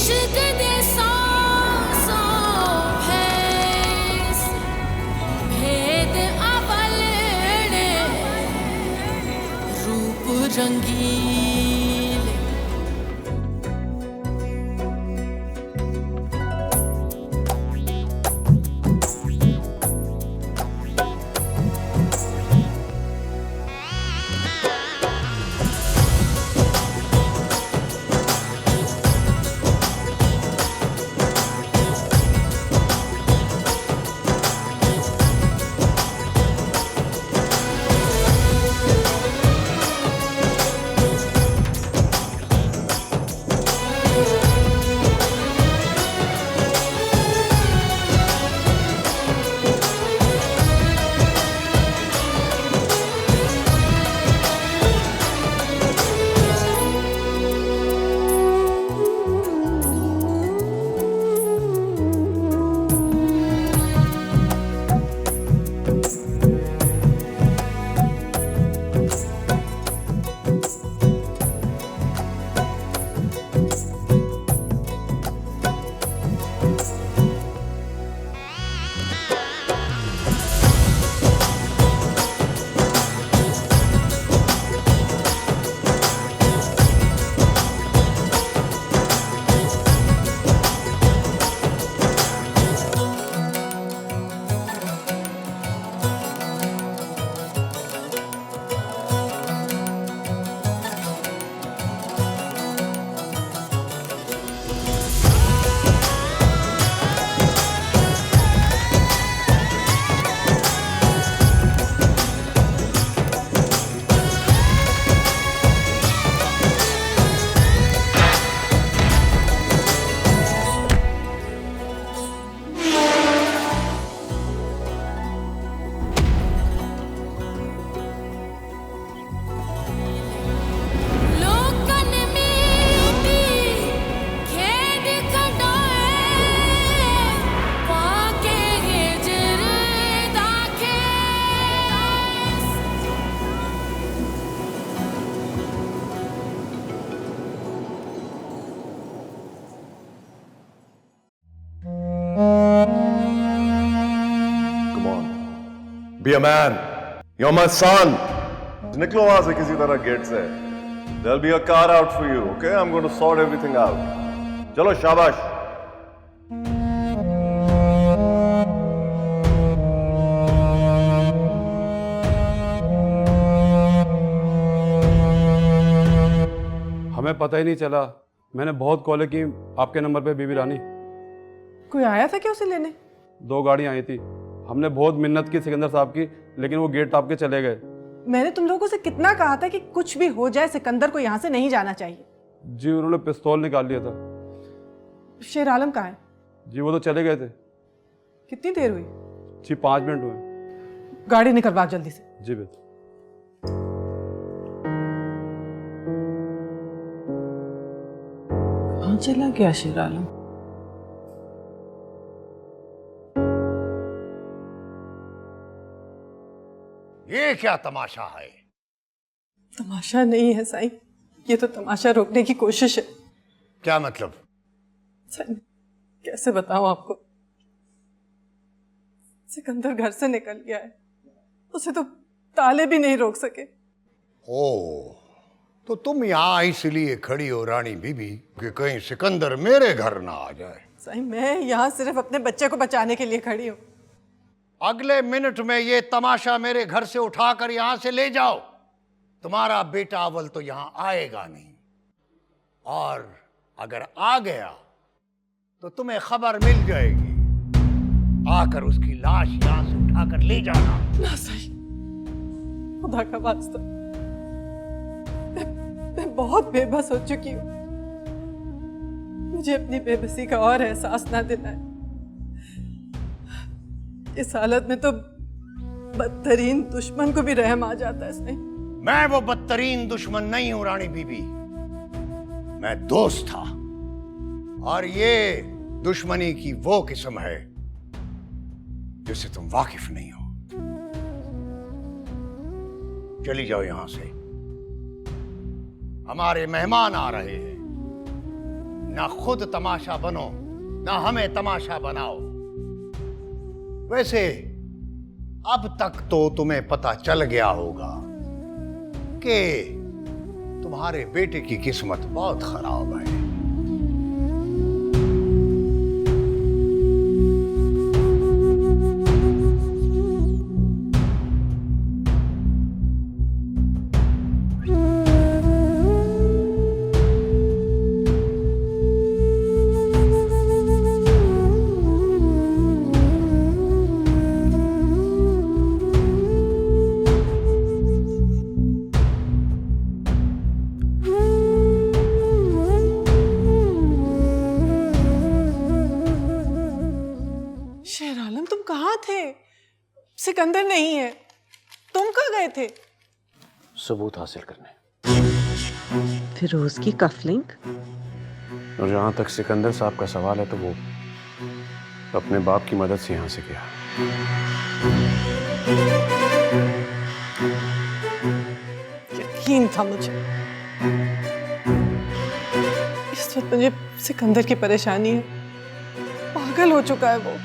इश्क दे सांसों भैस भेद अवलड़े रूप रंगीले। Be a man. You're my son. निकलो वहां से किसी तरह गेट से. There'll be a car out for you, okay? I'm going to sort everything out. चलो शाबाश. हमें पता ही नहीं चला. मैंने बहुत कॉलें की आपके नंबर पे बीबी रानी. कोई आया था क्या उसे लेने? 2 गाड़ियाँ आई थी. हमने बहुत मिन्नत की सिकंदर साहब की, लेकिन वो गेट टाप के चले गए. मैंने तुम लोगों से कितना कहा था कि कुछ भी हो जाए सिकंदर को यहाँ से नहीं जाना चाहिए. जी उन्होंने पिस्तौल निकाल लिया था. शेर आलम कहाँ है? जी वो तो चले गए थे. कितनी देर हुई? जी 5 मिनट हुए. गाड़ी निकलवा जल्दी से. जी बेटा. कहाँ चला गया शेर आलम? ये क्या तमाशा है? तमाशा नहीं है साईं, ये तो तमाशा रोकने की कोशिश है. क्या मतलब? साईं कैसे बताऊं आपको. सिकंदर घर से निकल गया है, उसे तो ताले भी नहीं रोक सके. ओ, तो तुम यहाँ इसलिए खड़ी हो रानी बीबी कि कहीं सिकंदर मेरे घर ना आ जाए. साईं मैं यहाँ सिर्फ अपने बच्चे को बचाने के लिए खड़ी हूँ. अगले मिनट में ये तमाशा मेरे घर से उठाकर यहां से ले जाओ. तुम्हारा बेटा अव्वल तो यहां आएगा नहीं, और अगर आ गया तो तुम्हें खबर मिल जाएगी. आकर उसकी लाश यहां से उठाकर ले जाना. ना सही, खुदा का वास्ता, मैं बहुत बेबस हो चुकी हूँ. मुझे अपनी बेबसी का और एहसास ना दिलाए. इस हालत में तो बदतरीन दुश्मन को भी रहम आ जाता है. सही मैं वो बदतरीन दुश्मन नहीं हूं रानी बीबी, मैं दोस्त था. और ये दुश्मनी की वो किस्म है जिससे तुम वाकिफ नहीं हो. चली जाओ यहां से, हमारे मेहमान आ रहे हैं. ना खुद तमाशा बनो, ना हमें तमाशा बनाओ। वैसे अब तक तो तुम्हें पता चल गया होगा कि तुम्हारे बेटे की किस्मत बहुत खराब है। शेर आलम, तुम कहाँ थे? सिकंदर नहीं है, तुम कहाँ गए थे? सबूत हासिल करने। फिरोज की कफलिंग? और जहाँ तक सिकंदर साहब का सवाल है तो वो अपने बाप की मदद से यहाँ से गया। यकीन था मुझे। इस वक्त मुझे सिकंदर की परेशानी है, पागल हो चुका है वो।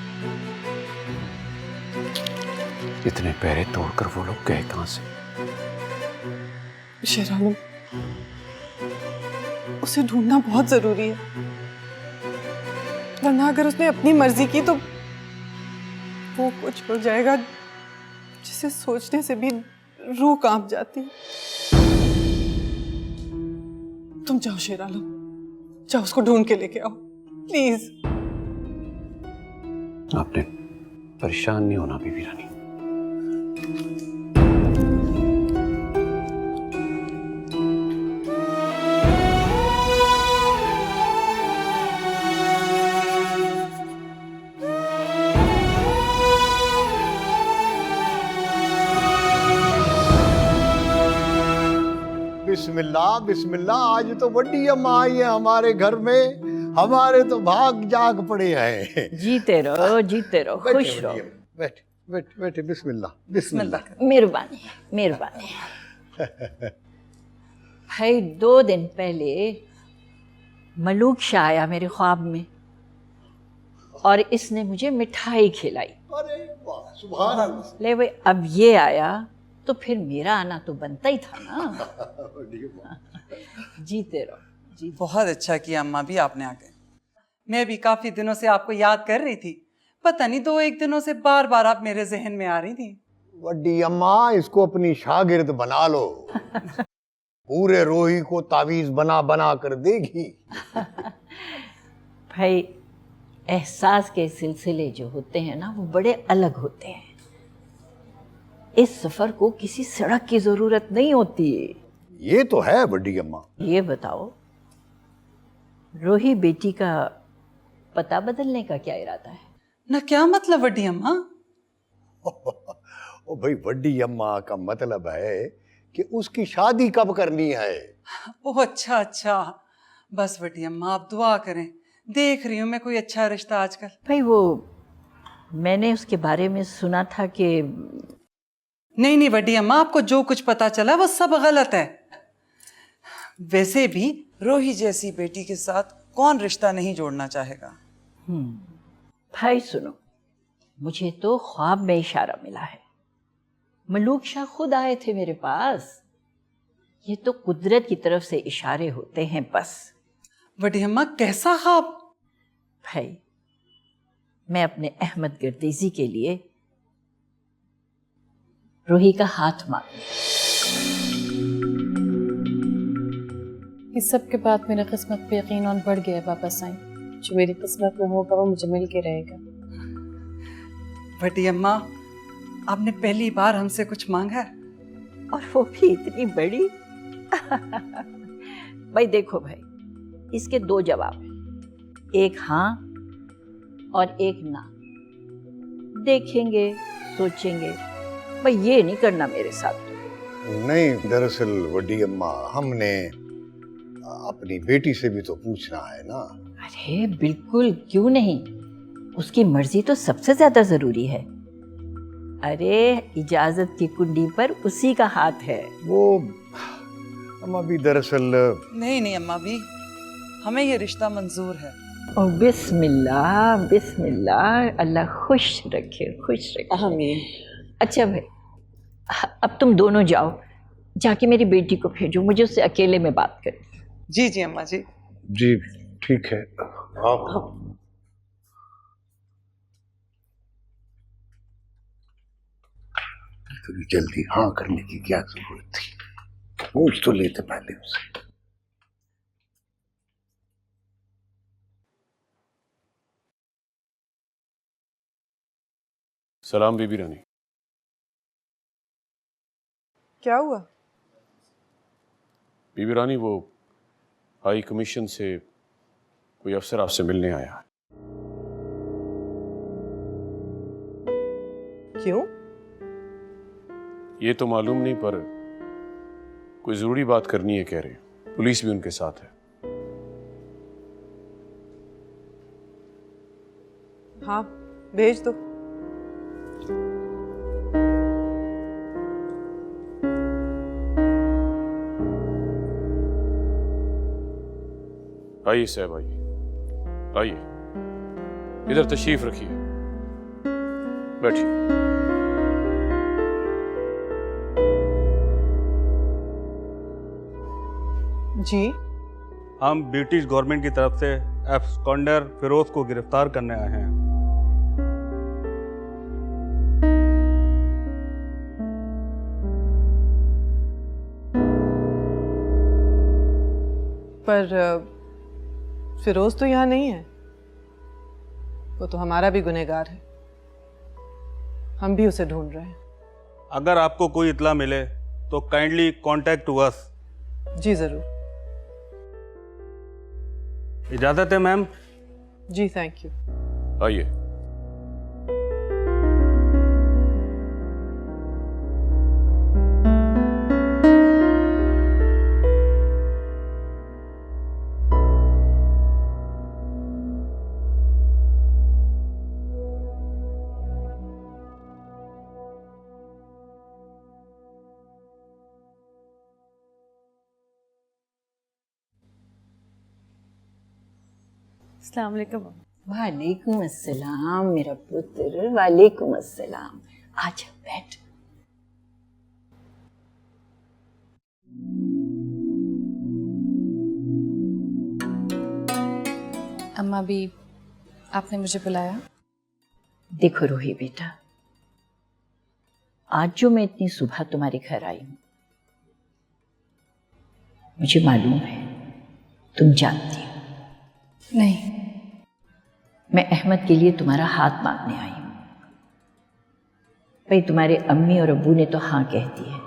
इतने पैरे तोड़कर वो लोग गए कहाँ से? शेर आलम, उसे ढूंढना बहुत जरूरी है, वरना अगर उसने अपनी मर्जी की तो वो कुछ हो जाएगा जिसे सोचने से भी रूह कांप जाती। तुम जाओ शेर आलम, जाओ उसको ढूंढ के लेके आओ प्लीज। आपने परेशान नहीं होना बीबी रानी। बिस्मिल्लाह बिस्मिल्लाह, आज तो बड़ी अम्मा आई है हमारे घर में, हमारे तो भाग जाग पड़े हैं। जीते रहो, खुश रहो। बैठे बैठे बैठे, बिस्मिल्लाह बिस्मिल्लाह। मेहरबानी मेहरबानी। भाई 2 दिन पहले मलूक शाह आया मेरे ख्वाब में और इसने मुझे मिठाई खिलाई। अरे वाह, सुभान अल्लाह। ले भाई, अब ये आया तो फिर मेरा आना तो बनता ही था ना। जीते रहो जी। बहुत अच्छा किया अम्मा भी आपने आके। मैं भी काफी दिनों से आपको याद कर रही थी, पता नहीं 2-1 दिनों से बार बार आप मेरे जहन में आ रही थी। वड्डी अम्मा, इसको अपनी शागिर्द बना लो, पूरे रोही को तावीज बना बना कर देगी। भाई एहसास के सिलसिले जो होते हैं ना वो बड़े अलग होते हैं। इस सफर को किसी सड़क की जरूरत नहीं होती है। ये तो है वड्डी अम्मा। ये बताओ, रोही बेटी का पता बदलने का क्या इरादा है? ना क्या मतलब वड्डी अम्मा? ओ भाई, वड्डी अम्मा का मतलब है कि उसकी शादी कब करनी है। ओह अच्छा, बस वड्डी अम्मा आप दुआ करें, देख रही हूँ मैं कोई अच्छा रिश्ता आजकल। भाई वो मैंने उसके बारे में सुना था कि नहीं वड्डी अम्मा, आपको जो कुछ पता चला वो सब गलत है। वैसे भी रोही जैसी बेटी के साथ कौन रिश्ता नहीं जोड़ना चाहेगा। भाई सुनो, मुझे तो ख्वाब में इशारा मिला है। मलूक शाह खुद आए थे मेरे पास। ये तो कुदरत की तरफ से इशारे होते हैं बस। वड्डी अम्मा कैसा ख्वाब? भाई मैं अपने अहमद गर्देजी के लिए रोही का हाथ मांग। इस सब के बाद मेरा किस्मत पे यकीन और बढ़ गया वापस आई। जो मेरी किस्मत में होगा वो मुझे मिल के रहेगा। वड्डी अम्मा, आपने पहली बार हमसे कुछ मांगा है? और वो भी इतनी बड़ी। भाई देखो भाई, इसके 2 जवाब हैं, एक हाँ और एक ना। देखेंगे, सोचेंगे। भाई ये नहीं करना मेरे साथ। नहीं, दरअसल वड्डी अम्मा, हमने अपनी बेटी से भी तो पूछना है ना। अरे बिल्कुल, क्यों नहीं, उसकी मर्जी तो सबसे ज्यादा जरूरी है। अरे इजाजत की कुंडी पर उसी का हाथ है। वो अम्मा भी दरअसल नहीं अम्मा भी, हमें ये रिश्ता मंजूर है। ओ बिस्मिल्लाह बिस्मिल्लाह, अल्लाह खुश रखे, खुश रखे। आमीन। अच्छा भाई, अब तुम दोनों जाओ, जाके मेरी बेटी को भेजो, मुझे उससे अकेले में बात करनी। जी जी अम्मा जी। जी ठीक है। इतनी जल्दी हाँ करने की क्या जरूरत थी? पूछ तो लेते पहले उसे। सलाम बीबी रानी। क्या हुआ? बीबी रानी, वो हाई कमीशन से कोई अफसर आपसे मिलने आया है। क्यों? ये तो मालूम नहीं, पर कोई जरूरी बात करनी है कह रहे। पुलिस भी उनके साथ है। हाँ, भेज दो। आइए साहब, आइए आइए, इधर तशरीफ रखिए, बैठिए। जी, हम ब्रिटिश गवर्नमेंट की तरफ से एब्सकॉन्डर फिरोज को गिरफ्तार करने आए हैं। पर फिरोज तो यहाँ नहीं है। वो तो हमारा भी गुनहगार है, हम भी उसे ढूंढ रहे हैं। अगर आपको कोई इत्ला मिले तो काइंडली कॉन्टैक्ट टू अस। जी जरूर। इजाजत है मैम। Ji thank you. आइए। अस्सलाम वालेकुम। वालेकुम अस्सलाम मेरा पुत्र, वालेकुम अस्सलाम। आजा बैठ। अम्मा भी आपने मुझे बुलाया? देखो रोही बेटा, आज जो मैं इतनी सुबह तुम्हारे घर आई हूं, मुझे मालूम है तुम जानती हो। नहीं। मैं अहमद के लिए तुम्हारा हाथ मांगने आई हूं। भाई तुम्हारे अम्मी और अब्बू ने तो हाँ कह दी है,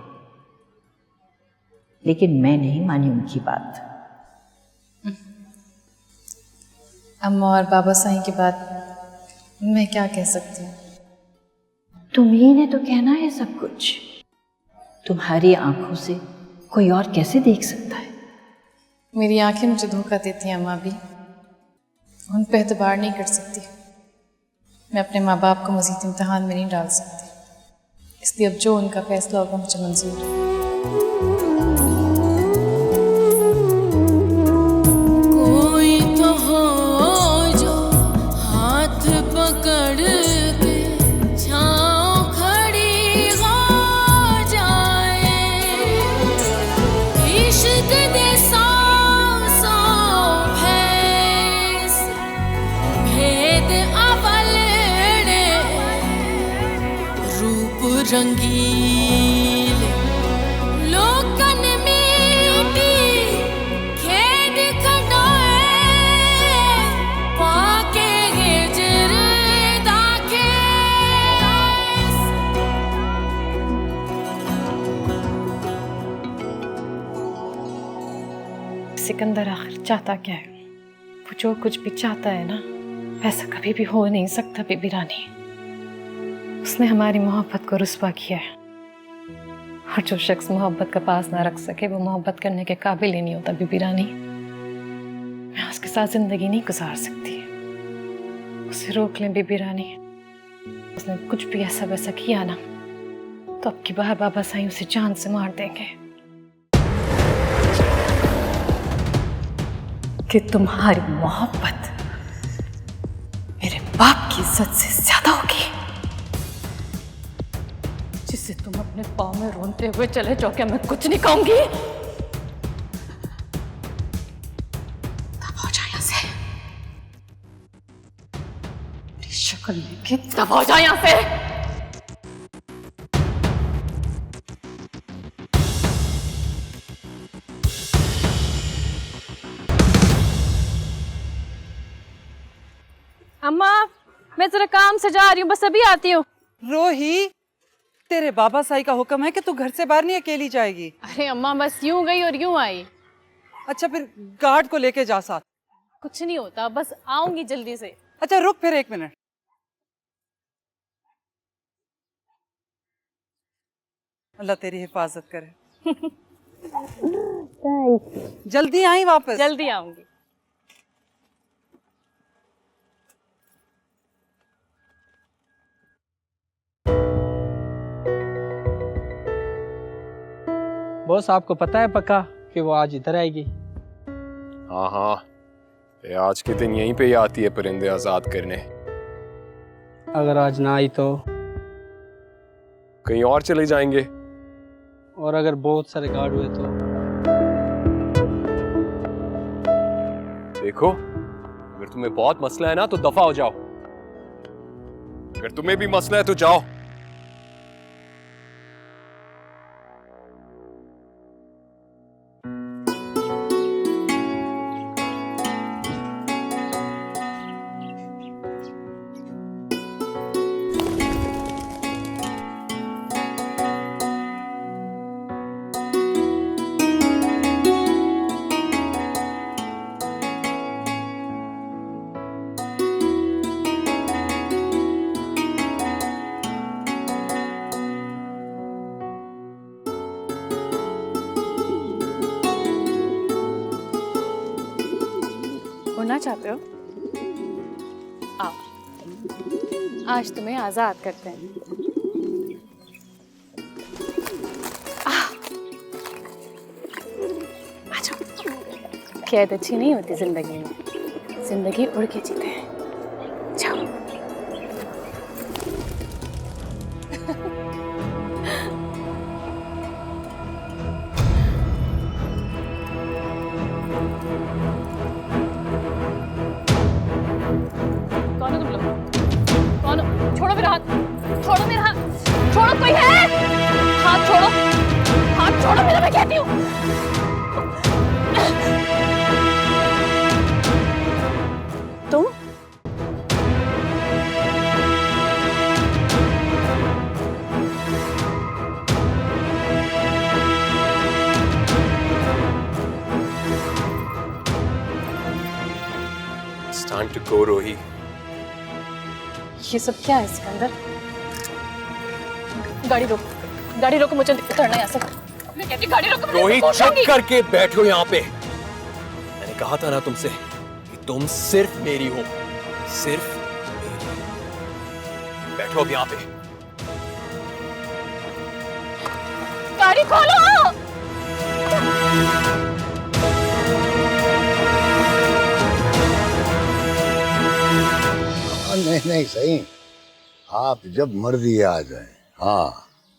लेकिन मैं नहीं मानी उनकी बात। अम्मा और बाबा साईं की बात मैं क्या कह सकती हूँ? तुम्ही ने तो कहना है सब कुछ। तुम्हारी आंखों से कोई और कैसे देख सकता है? मेरी आंखें मुझे धोखा देती हैं अम्मा भी, उन पर एतबार नहीं कर सकती। मैं अपने माँ बाप को मज़ीद इम्तहान में नहीं डाल सकती, इसलिए अब जो उनका फैसला होगा मुझे मंजूर है। कोई तो हो जो हाथ पकड़ के छाँव खड़ी हो जाए, इश्क दे सांसों भैंस भेद अवल ने, रूप रंगीले लोकन मीठी खेद खडोए, पाके हिजर दाखेस। सिकंदर आखिर चाहता क्या है? वो जो कुछ भी चाहता है ना, वैसा कभी भी हो नहीं सकता बीबी रानी। उसने हमारी मोहब्बत को रुस्वा किया है, और जो शख्स मोहब्बत का पास ना रख सके वो मोहब्बत करने के काबिल ही नहीं होता बीबी रानी। मैं उसके साथ जिंदगी नहीं गुजार सकती। उसे रोक लें बीबी रानी। उसने कुछ भी ऐसा वैसा किया ना, तो अब की बार बाबा साईं उसे जान से मार देंगे। कि तुम्हारी मोहब्बत मेरे बाप की इज्जत से ज्यादा होगी, जिससे तुम अपने पाँव में रोते हुए चले जाओ। क्या मैं कुछ नहीं कहूंगी? तब हो जाए यहाँ से, मेरी शक्ल लेके तब हो जाए यहाँ से। अम्मा, मैं जरा काम से जा रही हूँ, बस अभी आती हूँ। रोही, तेरे बाबा साई का हुक्म है कि तू घर से बाहर नहीं अकेली जाएगी। अरे अम्मा, बस यूं गई और यूं आई। अच्छा, फिर गार्ड को लेके जा साथ। कुछ नहीं होता, बस आऊंगी जल्दी से। अच्छा रुक फिर 1 मिनट। अल्लाह तेरी हिफाजत करे। जल्दी आई वापस। जल्दी आऊंगी। बॉस, आपको पता है पक्का कि वो आज इधर आएगी? हाँ हाँ, ये आज के दिन यहीं पे ही आती है परिंदे आजाद करने। अगर आज ना आई तो? कहीं और चले जाएंगे। और अगर बहुत सारे गार्ड हुए तो? देखो, अगर तुम्हें बहुत मसला है ना तो दफा हो जाओ, अगर तुम्हें भी मसला है तो जाओ। उड़ना चाहते हो? आओ, आज तुम्हें आजाद करते हैं। आ जाओ। कैद अच्छी नहीं होती जिंदगी में, जिंदगी उड़ के जीते हैं। जाओ। कौन हो तुम लोग? कौन हो? छोड़ो मेरा हाथ, छोड़ो मेरा हाथ, छोड़ो, कोई है? हाथ छोड़ो, हाथ छोड़ो मेरा, मैं कहती हूँ। तुम? It's time to go, रोही। ये सब क्या है सिकंदर? गाड़ी रोको, गाड़ी रोको, मुझे उतरना है यहाँ से। मैं कहती गाड़ी रोको। रोही, चुप करके बैठो यहाँ पे। मैंने कहा था ना तुमसे कि तुम सिर्फ मेरी हो, सिर्फ मेरी। बैठो अब यहाँ पे। गाड़ी खोलो। नहीं नहीं सही, आप जब मर्जी आ जाएं। हाँ,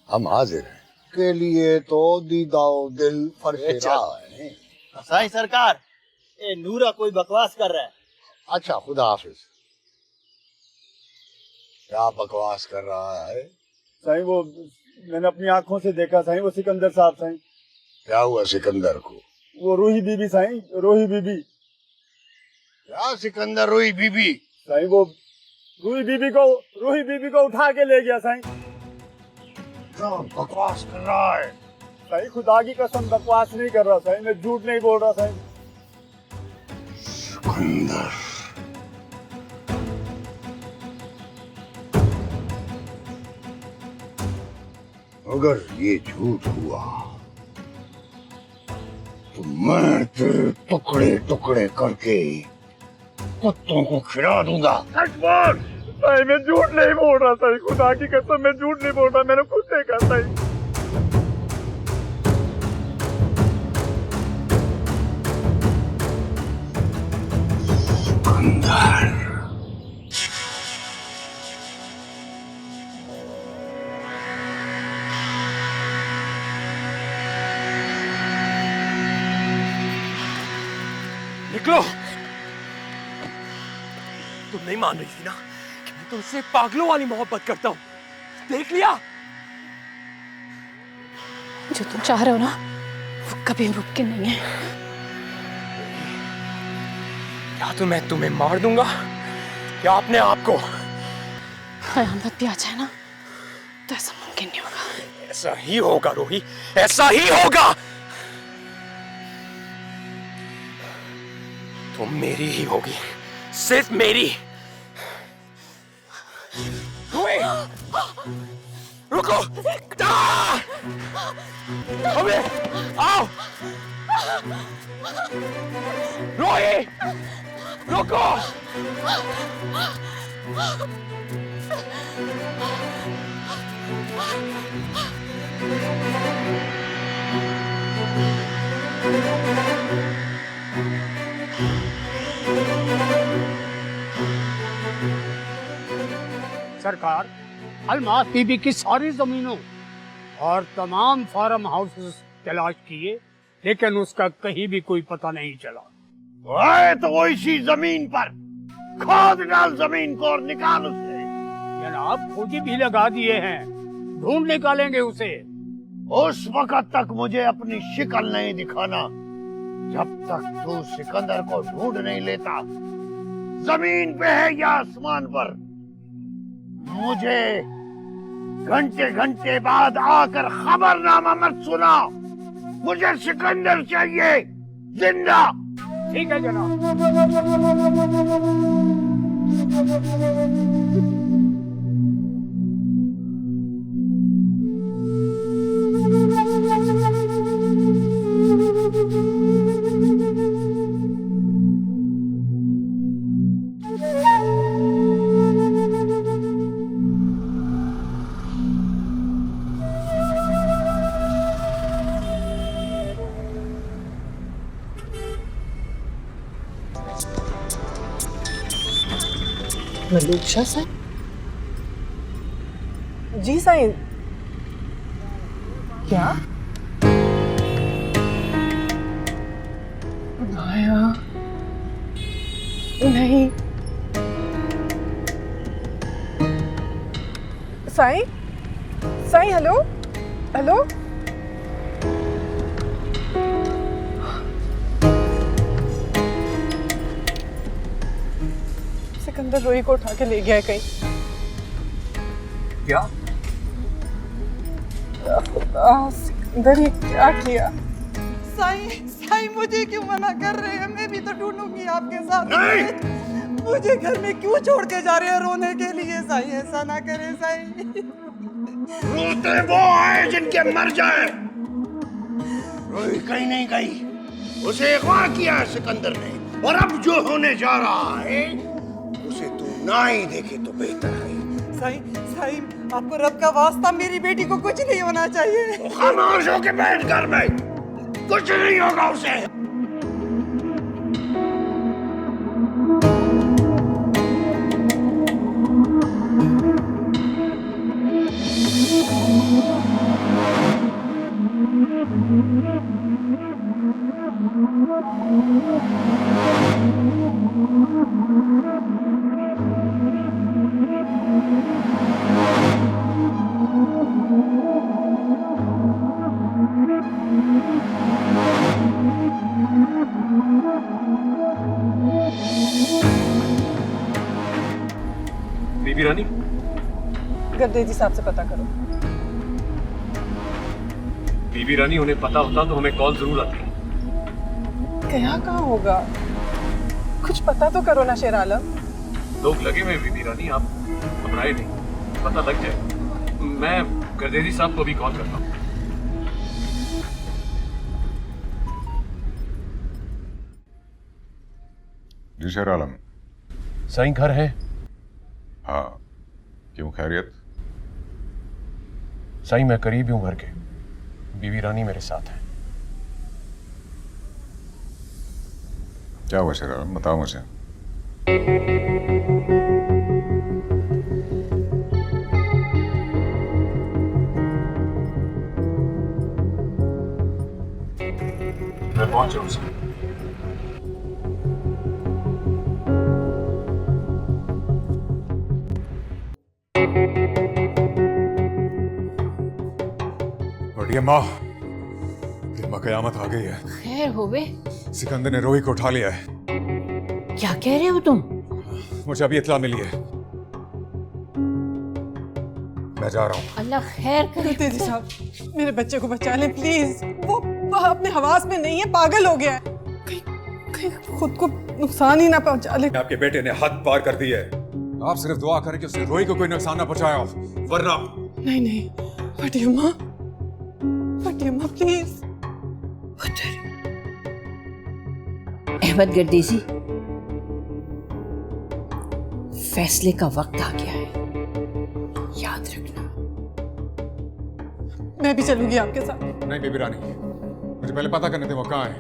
हम हाजिर हैं। के लिए तो दीदाओ दिल फरशेरा है। साईं सरकार, ये नूरा कोई बकवास कर रहा है। अच्छा, खुदा हाफिज। क्या बकवास कर रहा है? साईं, वो मैंने अपनी आंखों से देखा साईं, वो सिकंदर साहब साईं। क्या हुआ सिकंदर को? वो रूही बीबी साईं, रूही बीबी। क्या सिकंदर रूही बीबी? साईं, वो रूही बीबी को उठा के ले गया साईं। क्या बकवास कर रहा है? साईं, खुदा की कसम बकवास नहीं कर रहा साईं, मैं झूठ नहीं बोल रहा साईं। सिकंदर, अगर ये झूठ हुआ तो मैं तेरे टुकड़े टुकड़े करके कुत्तों को खिला दूंगा। साईं, मैं झूठ नहीं बोल रहा साईं, खुदा की कसम मैं झूठ नहीं बोल रहा, मैंने खुद देखा साईं। तुम नहीं मान रही थी ना कि मैं तुमसे पागलों वाली मोहब्बत करता हूं। देख लिया। जो तुम चाह रहे हो ना वो कभी मुमकिन नहीं है। या तो मैं तुम्हें मार दूंगा या अपने आप को। कयामत भी आ जाए ना तो ऐसा मुमकिन नहीं होगा। ऐसा ही होगा रोही, ऐसा ही होगा। तुम मेरी ही होगी, सिर्फ मेरी। रोही, रुको। अबे आओ। रोही, रुको। सरकार, अलमास बीबी की सारी जमीनों और तमाम फार्म हाउसेस तलाश किए, लेकिन उसका कहीं भी कोई पता नहीं चला। ओए तो वो इसी जमीन पर खोद डाल जमीन को और निकाल उसे। जनाब खोजी भी लगा दिए हैं, ढूंढ निकालेंगे उसे। उस वक्त तक मुझे अपनी शिकल नहीं दिखाना जब तक तू सिकंदर को ढूंढ नहीं लेता। जमीन पे है या आसमान पर, मुझे घंटे घंटे बाद आकर खबरनामा मत सुना। मुझे सिकंदर चाहिए जिंदा। ठीक है जनाब। मलूक्षा साईं? जी साईं। क्या? माया नहीं। Sai, Sai, hello hello. सिकंदर रोही को उठा के ले गया है कहीं। क्या? सिकंदर ये क्या किया? साईं, साईं मुझे क्यों मना कर रहे हैं? मैं भी तो ढूंढूंगी आपके साथ। नहीं। मुझे घर में क्यों छोड़ के जा रहे हैं रोने के लिए? साईं ऐसा ना करे साईं। रोते वो आए जिनके मर जाए। रोही कहीं नहीं गई, उसे अगवा किया है सिकंदर ने, और अब जो होने जा रहा है उसे तू ना ही देखे तो बेहतर है। साईं, साईं आपको रब का वास्ता, मेरी बेटी को कुछ नहीं होना चाहिए। तो खामोश होके बैठ घर में, कुछ नहीं होगा उसे। बीबी रानी, गर्देजी साहब से पता करो। बीबी रानी, उन्हें पता होता तो हमें कॉल जरूर आती। क्या कहाँ होगा? कुछ पता तो करो ना शेर आलम। लोग लगे हुए बीबी रानी, आप घबराए नहीं, पता लग जाए। मैं गर्देजी साहब को भी कॉल करता हूँ। जी शेर आलम। साईं घर है? हाँ, क्यों खैरियत? साईं मैं करीब हूँ घर के, बीबी रानी मेरे साथ है। क्या हुआ शेर आलम, बताओ मुझे। मैं पहुंच जाऊँ। ये माँ कयामत आ गई है। खैर होवे। सिकंदर ने रोही को उठा लिया है। क्या कह रहे हो तुम? मुझे अभी इत्तला मिली है, मैं जा रहा हूँ। अल्लाह खैर करे। तेजी साहब, मेरे बच्चे को बचा लें प्लीज। वो अपने हवास में नहीं है, पागल हो गया है। कहीं खुद को नुकसान ही ना पहुंचा ले। आपके बेटे ने हद पार कर दी है। आप सिर्फ दुआ करें कि उसने रोही को कोई नुकसान ना पहुंचाया हो, वरना। नहीं फटियम्मा प्लीज। अहमद गर्देजी, फैसले का वक्त आ गया है, याद रखना। मैं भी चलूंगी आपके साथ। नहीं बीबी रानी, मुझे पहले पता करने दे वो कहाँ है,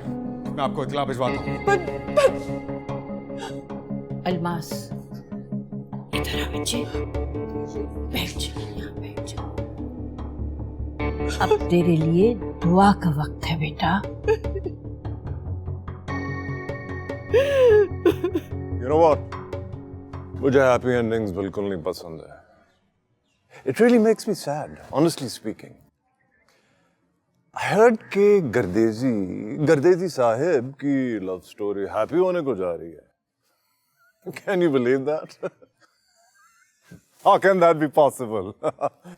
मैं आपको इत्तला भिजवाता हूँ। अलमास, इधर आ बच्चे, बैठ जा, यहाँ बैठ जा। अब तेरे लिए दुआ का वक्त है बेटा। You know what? मुझे हैप्पी एंडिंग्स बिल्कुल नहीं पसंद है। It really makes me sad, honestly speaking. I heard कि गर्देजी साहिब की लव स्टोरी हैप्पी होने को जा रही है। Can you believe that? How can that be possible?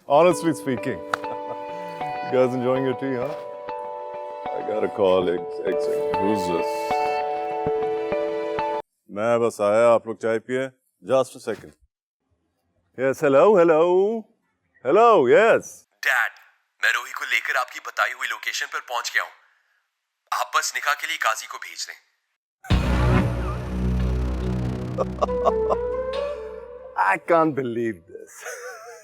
Honestly speaking. You guys enjoying your tea, huh? I got a call. Who's this? मैं बस आया, आप लोग चाय पिए? Just a second. Yes, hello, yes. Dad, मैं रोही को लेकर आपकी बताई हुई लोकेशन पर पहुंच गया हूं। आप बस निकाह के लिए काजी को भेज दें। I can't believe this.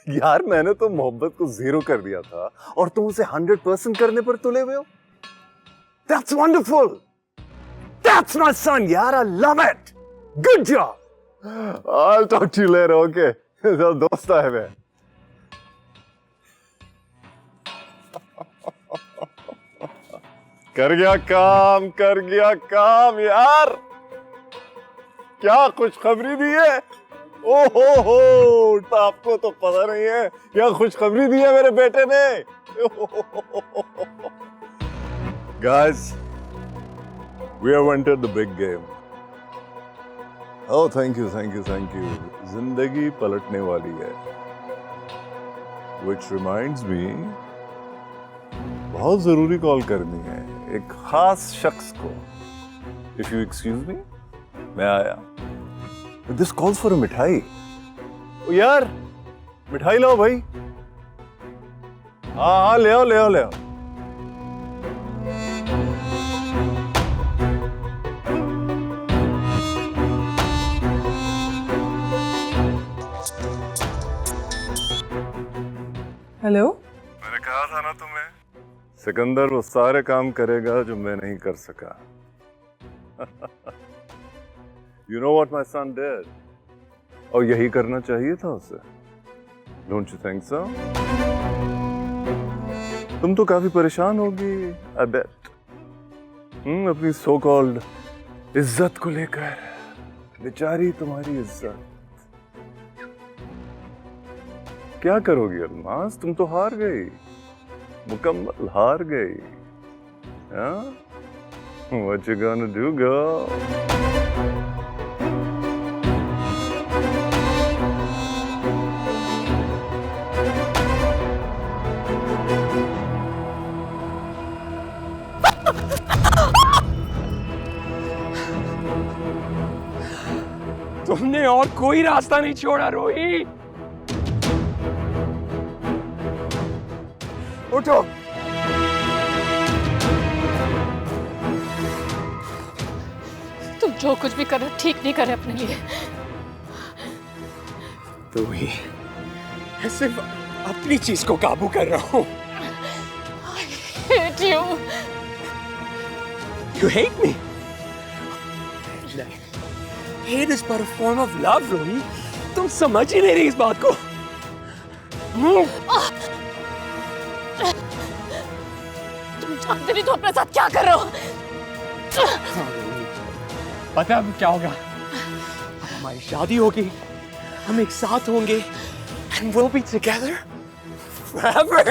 यार मैंने तो मोहब्बत को 0 कर दिया था और तुम उसे 100% करने पर तुले हुए हो। That's wonderful. That's my son, यार. I love it. Good job. I'll talk to you later, okay? चल दोस्त आए हुए। कर गया काम यार। क्या खुशखबरी दी है। ओहो, आपको तो पता नहीं है क्या खुशखबरी दी है मेरे बेटे ने। Guys, we have entered the big game. Oh, thank you. जिंदगी पलटने वाली है। Which reminds me, बहुत जरूरी कॉल करनी है एक खास शख्स को। If you excuse me, मैं आया। This calls for a मिठाई। ओ यार, मिठाई लाओ भाई। हाँ, ले आओ। हेलो। मैंने कहा था ना तुम्हें, सिकंदर वो सारे काम करेगा जो मैं नहीं कर सका। You know what my son did? और यही करना चाहिए था उसे। Don't you think so? तुम तो काफी परेशान होगी, I bet. अपनी so called इज्जत को लेकर। बेचारी तुम्हारी इज्जत। क्या करोगी अलमास? तुम तो हार गई, मुकम्मल हार गई। हाँ? What you gonna do, girl? तुमने और कोई रास्ता नहीं छोड़ा रोही। उठो। तुम जो कुछ भी कर रहे हो ठीक नहीं कर रहे अपने लिए। रोही, मैं सिर्फ अपनी चीज को काबू कर रहा हूँ। I hate you. You hate me? Hate is but a form of love, रोही। तुम समझ ही नहीं रही इस बात को। तुम जानते नहीं तो अपने साथ क्या कर रहे हो। पता है अब क्या होगा? हमारी शादी होगी, हम एक साथ होंगे, and we'll be together forever.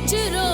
Beach row